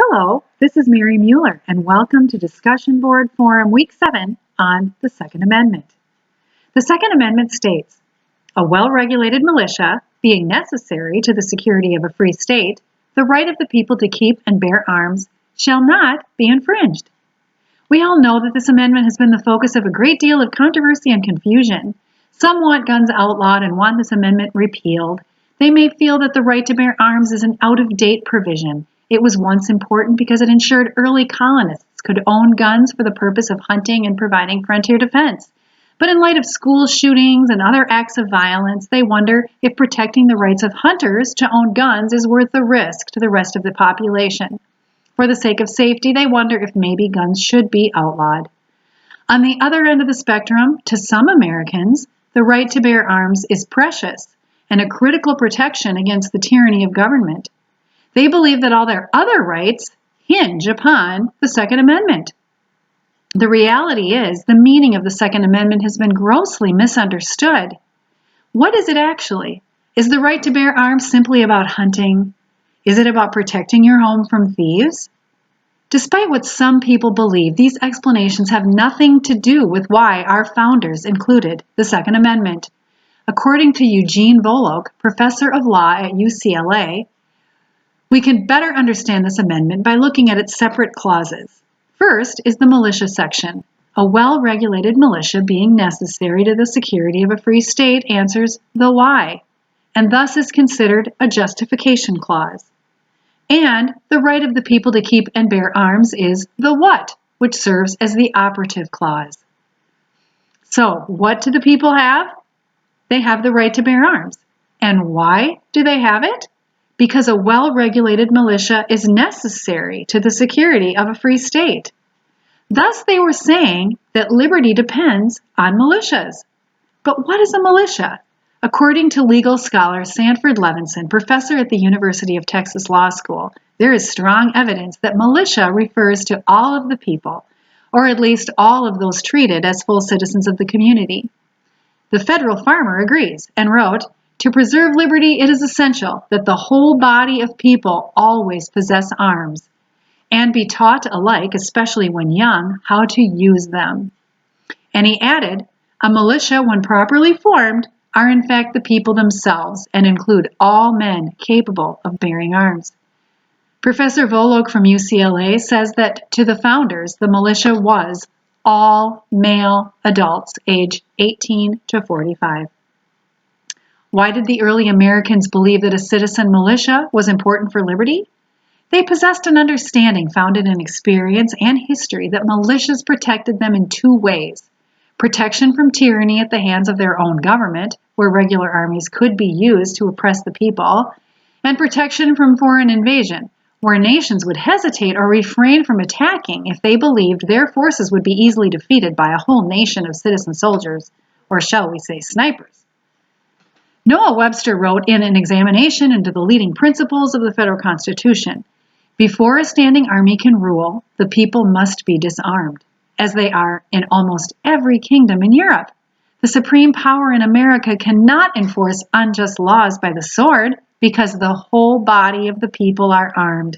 Hello, this is Mary Mueller, and welcome to Discussion Board Forum Week 7 on the Second Amendment. The Second Amendment states, a well-regulated militia, being necessary to the security of a free state, the right of the people to keep and bear arms shall not be infringed. We all know that this amendment has been the focus of a great deal of controversy and confusion. Some want guns outlawed and want this amendment repealed. They may feel that the right to bear arms is an out-of-date provision. It was once important because it ensured early colonists could own guns for the purpose of hunting and providing frontier defense. But in light of school shootings and other acts of violence, they wonder if protecting the rights of hunters to own guns is worth the risk to the rest of the population. For the sake of safety, they wonder if maybe guns should be outlawed. On the other end of the spectrum, to some Americans, the right to bear arms is precious and a critical protection against the tyranny of government. They believe that all their other rights hinge upon the Second Amendment. The reality is, the meaning of the Second Amendment has been grossly misunderstood. What is it actually? Is the right to bear arms simply about hunting? Is it about protecting your home from thieves? Despite what some people believe, these explanations have nothing to do with why our founders included the Second Amendment. According to Eugene Volokh, professor of law at UCLA, we can better understand this amendment by looking at its separate clauses. First is the militia section. A well-regulated militia being necessary to the security of a free state answers the why, and thus is considered a justification clause. And the right of the people to keep and bear arms is the what, which serves as the operative clause. So, what do the people have? They have the right to bear arms. And why do they have it? Because a well-regulated militia is necessary to the security of a free state. Thus, they were saying that liberty depends on militias. But what is a militia? According to legal scholar Sanford Levinson, professor at the University of Texas Law School, there is strong evidence that militia refers to all of the people, or at least all of those treated as full citizens of the community. The federal farmer agrees and wrote, "To preserve liberty, it is essential that the whole body of people always possess arms and be taught alike, especially when young, how to use them." And he added, "A militia, when properly formed, are in fact the people themselves and include all men capable of bearing arms." Professor Volokh from UCLA says that to the founders, the militia was all male adults age 18 to 45. Why did the early Americans believe that a citizen militia was important for liberty? They possessed an understanding founded in experience and history that militias protected them in two ways: protection from tyranny at the hands of their own government, where regular armies could be used to oppress the people, and protection from foreign invasion, where nations would hesitate or refrain from attacking if they believed their forces would be easily defeated by a whole nation of citizen soldiers, or shall we say snipers. Noah Webster wrote in an examination into the leading principles of the federal Constitution, "Before a standing army can rule, the people must be disarmed, as they are in almost every kingdom in Europe. The supreme power in America cannot enforce unjust laws by the sword because the whole body of the people are armed."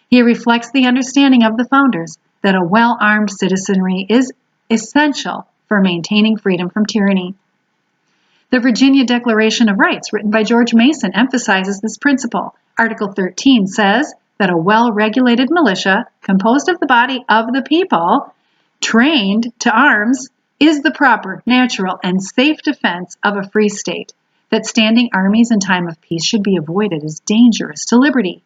He reflects the understanding of the founders that a well-armed citizenry is essential for maintaining freedom from tyranny. The Virginia Declaration of Rights, written by George Mason, emphasizes this principle. Article 13 says that a well-regulated militia, composed of the body of the people, trained to arms, is the proper, natural, and safe defense of a free state. That standing armies in time of peace should be avoided is dangerous to liberty.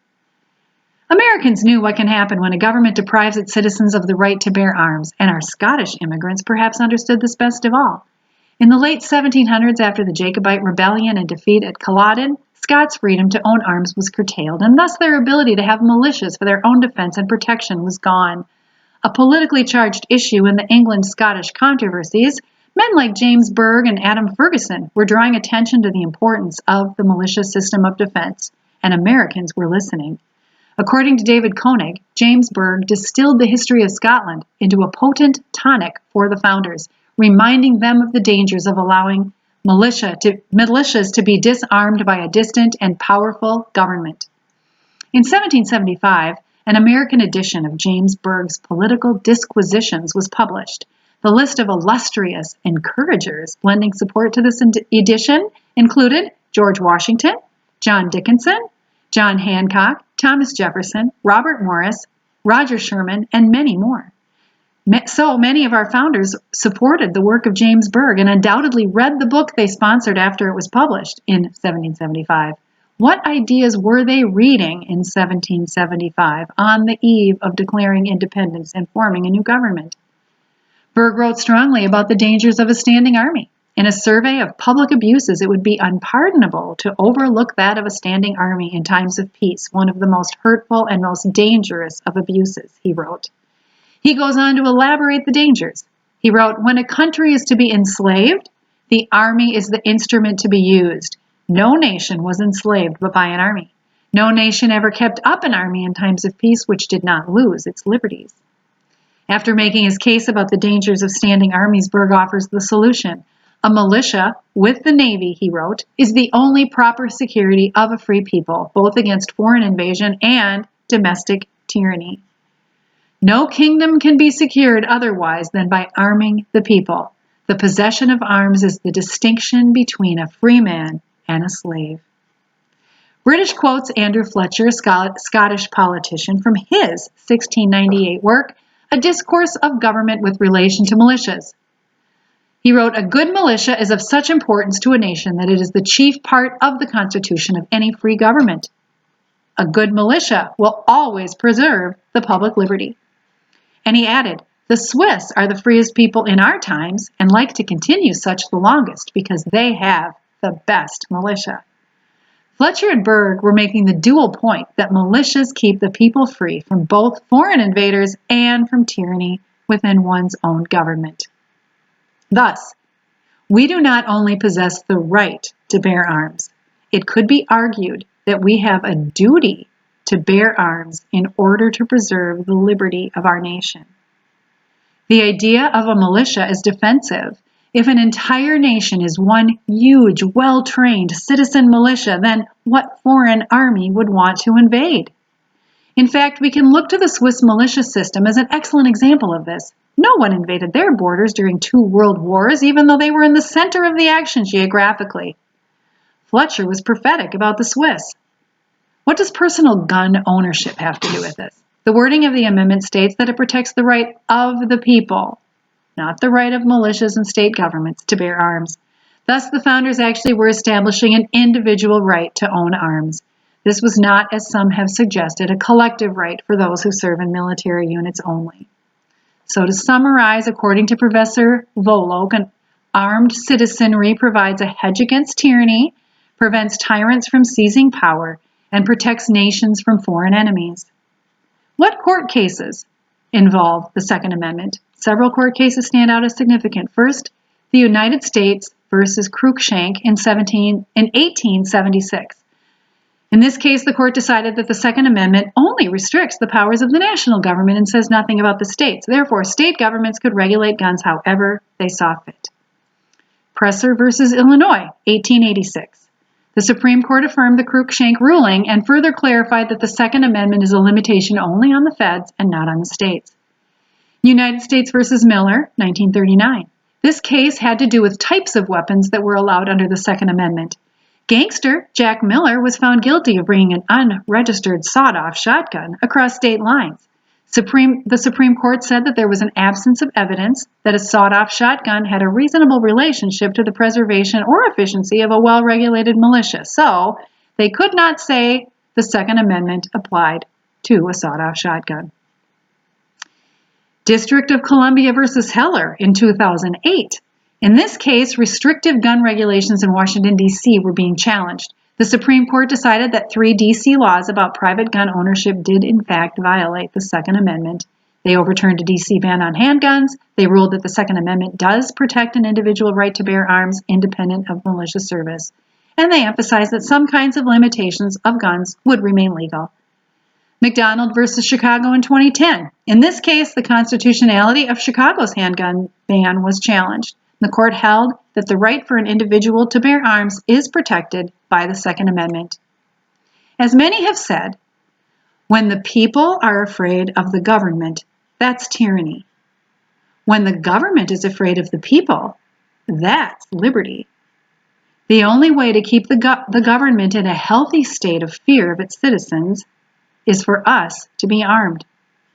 Americans knew what can happen when a government deprives its citizens of the right to bear arms, and our Scottish immigrants perhaps understood this best of all. In the late 1700s, after the Jacobite rebellion and defeat at Culloden, Scots' freedom to own arms was curtailed, and thus their ability to have militias for their own defense and protection was gone. A politically charged issue in the England-Scottish controversies, men like James Berg and Adam Ferguson were drawing attention to the importance of the militia system of defense, and Americans were listening. According to David Koenig, James Berg distilled the history of Scotland into a potent tonic for the founders, reminding them of the dangers of allowing militias to be disarmed by a distant and powerful government. In 1775, an American edition of James Berg's Political Disquisitions was published. The list of illustrious encouragers lending support to this edition included George Washington, John Dickinson, John Hancock, Thomas Jefferson, Robert Morris, Roger Sherman, and many more. So many of our founders supported the work of James Berg and undoubtedly read the book they sponsored after it was published in 1775. What ideas were they reading in 1775 on the eve of declaring independence and forming a new government? Berg wrote strongly about the dangers of a standing army. In a survey of public abuses, it would be unpardonable to overlook that of a standing army in times of peace, one of the most hurtful and most dangerous of abuses, he wrote. He goes on to elaborate the dangers. He wrote, when a country is to be enslaved, the army is the instrument to be used. No nation was enslaved but by an army. No nation ever kept up an army in times of peace which did not lose its liberties. After making his case about the dangers of standing armies, Berg offers the solution. A militia with the Navy, he wrote, is the only proper security of a free people, both against foreign invasion and domestic tyranny. No kingdom can be secured otherwise than by arming the people. The possession of arms is the distinction between a free man and a slave. British quotes Andrew Fletcher, a Scottish politician, from his 1698 work, A Discourse of Government with Relation to Militias. He wrote, a good militia is of such importance to a nation that it is the chief part of the constitution of any free government. A good militia will always preserve the public liberty. And he added, the Swiss are the freest people in our times and like to continue such the longest because they have the best militia. Fletcher and Berg were making the dual point that militias keep the people free from both foreign invaders and from tyranny within one's own government. Thus, we do not only possess the right to bear arms, it could be argued that we have a duty to bear arms in order to preserve the liberty of our nation. The idea of a militia is defensive. If an entire nation is one huge, well-trained citizen militia, then what foreign army would want to invade? In fact, we can look to the Swiss militia system as an excellent example of this. No one invaded their borders during 2 world wars, even though they were in the center of the action geographically. Fletcher was prophetic about the Swiss. What does personal gun ownership have to do with this? The wording of the amendment states that it protects the right of the people, not the right of militias and state governments to bear arms. Thus, the founders actually were establishing an individual right to own arms. This was not, as some have suggested, a collective right for those who serve in military units only. So to summarize, according to Professor Volok, an armed citizenry provides a hedge against tyranny, prevents tyrants from seizing power, and protects nations from foreign enemies. What court cases involve the Second Amendment? Several court cases stand out as significant. First, the United States versus Cruikshank in 1876. In this case, the court decided that the Second Amendment only restricts the powers of the national government and says nothing about the states. Therefore, state governments could regulate guns however they saw fit. Presser versus Illinois, 1886. The Supreme Court affirmed the Cruikshank ruling and further clarified that the Second Amendment is a limitation only on the feds and not on the states. United States versus Miller, 1939. This case had to do with types of weapons that were allowed under the Second Amendment. Gangster Jack Miller was found guilty of bringing an unregistered sawed-off shotgun across state lines. The Supreme Court said that there was an absence of evidence that a sawed-off shotgun had a reasonable relationship to the preservation or efficiency of a well-regulated militia, so they could not say the Second Amendment applied to a sawed-off shotgun. District of Columbia versus Heller in 2008. In this case, restrictive gun regulations in Washington, D.C. were being challenged. The Supreme Court decided that 3 D.C. laws about private gun ownership did in fact violate the Second Amendment. They overturned a D.C. ban on handguns. They ruled that the Second Amendment does protect an individual right to bear arms independent of militia service. And they emphasized that some kinds of limitations of guns would remain legal. McDonald versus Chicago in 2010. In this case, the constitutionality of Chicago's handgun ban was challenged. The court held that the right for an individual to bear arms is protected by the Second Amendment. As many have said, When the people are afraid of the government, that's tyranny. When the government is afraid of the people, that's liberty. The only way to keep the government in a healthy state of fear of its citizens is for us to be armed.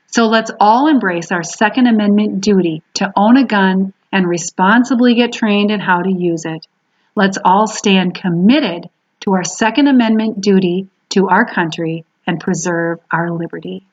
So let's all embrace our Second Amendment duty to own a gun and responsibly get trained in how to use it. Let's all stand committed to our Second Amendment duty to our country and preserve our liberty.